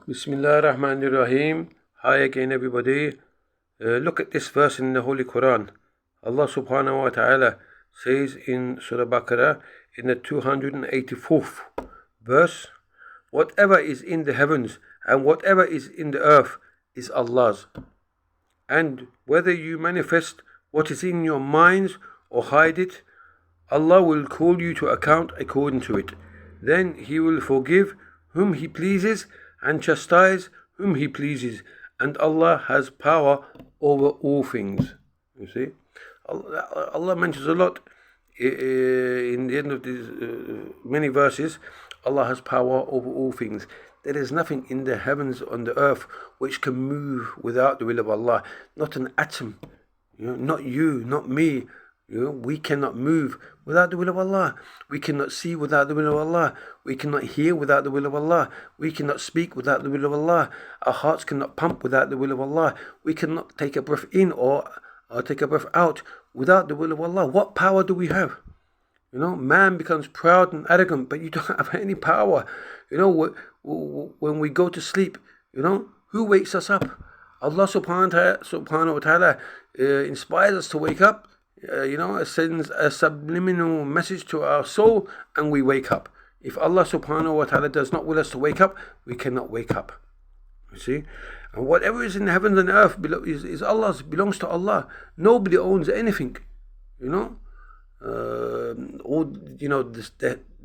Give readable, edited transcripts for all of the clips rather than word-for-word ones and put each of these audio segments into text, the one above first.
Bismillahirrahmanirrahim. Hi again, everybody. Look at this verse in the Holy Quran. Allah subhanahu wa ta'ala says in Surah Baqarah in the 284th verse, whatever is in the heavens and whatever is in the earth is Allah's. And whether you manifest what is in your minds or hide it, Allah will call you to account according to it. Then He will forgive whom He pleases and chastise whom He pleases, and Allah has power over all things. You see, Allah mentions a lot in the end of these many verses. Allah has power over all things. There is nothing in the heavens or on the earth which can move without the will of Allah. Not an atom, not you, not me. We cannot move without the will of Allah. We cannot see without the will of Allah. We cannot hear without the will of Allah. We cannot speak without the will of Allah. Our hearts cannot pump without the will of Allah. We cannot take a breath in or take a breath out without the will of Allah. What power do we have? Man becomes proud and arrogant, but you don't have any power. When we go to sleep, who wakes us up? Allah subhanahu wa ta'ala inspires us to wake up. Sends a subliminal message to our soul and we wake up. If Allah subhanahu wa ta'ala does not will us to wake up, we cannot wake up. You see? And whatever is in the heavens and earth is Allah's, belongs to Allah. Nobody owns anything. The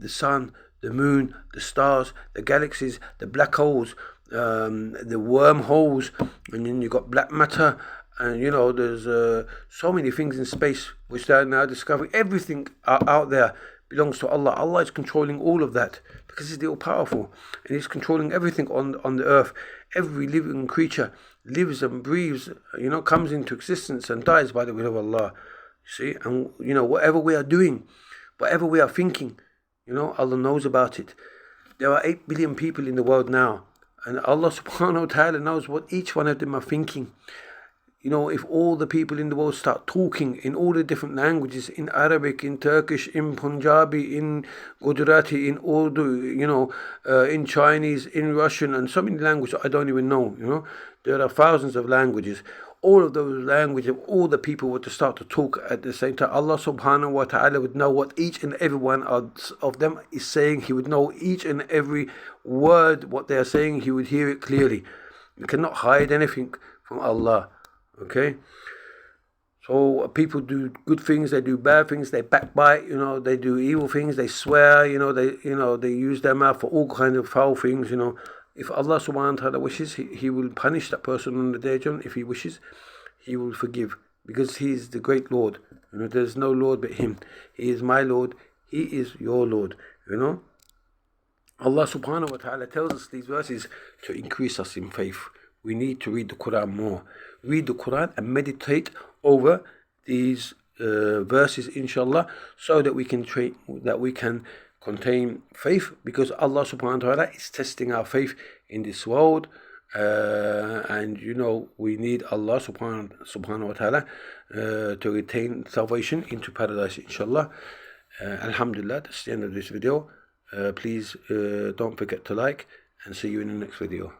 sun, the moon, the stars, the galaxies, the black holes, the wormholes, and then you got black matter. And there's so many things in space which they are now discovering. Everything out there belongs to Allah. Allah is controlling all of that because He's the all-powerful, and He's controlling everything on the earth. Every living creature lives and breathes, comes into existence and dies by the will of Allah. See, and whatever we are doing, whatever we are thinking, Allah knows about it. There are 8 billion people in the world now, and Allah subhanahu wa ta'ala knows what each one of them are thinking. If all the people in the world start talking in all the different languages, in Arabic, in Turkish, in Punjabi, in Gujarati, in Urdu, in Chinese, in Russian, and so many languages I don't even know, there are thousands of languages. All of those languages, all the people were to start to talk at the same time, Allah subhanahu wa ta'ala would know what each and every one of them is saying. He would know each and every word, what they are saying. He would hear it clearly. You cannot hide anything from Allah. Okay, so people do good things, they do bad things, they backbite, they do evil things, they swear, they use their mouth for all kinds of foul things. If Allah subhanahu wa ta'ala wishes, he will punish that person on the day of Judgment. If He wishes, He will forgive, because He is the great Lord. There's no Lord but Him. He is my Lord, He is your Lord. Allah subhanahu wa ta'ala tells us these verses to increase us in faith. We need to read the Quran more. Read the Quran and meditate over these verses, inshallah, so that we can contain faith, because Allah subhanahu wa ta'ala is testing our faith in this world. And we need Allah subhanahu wa ta'ala to retain salvation into paradise, inshallah. Alhamdulillah, that's the end of this video. Please don't forget to like, and see you in the next video.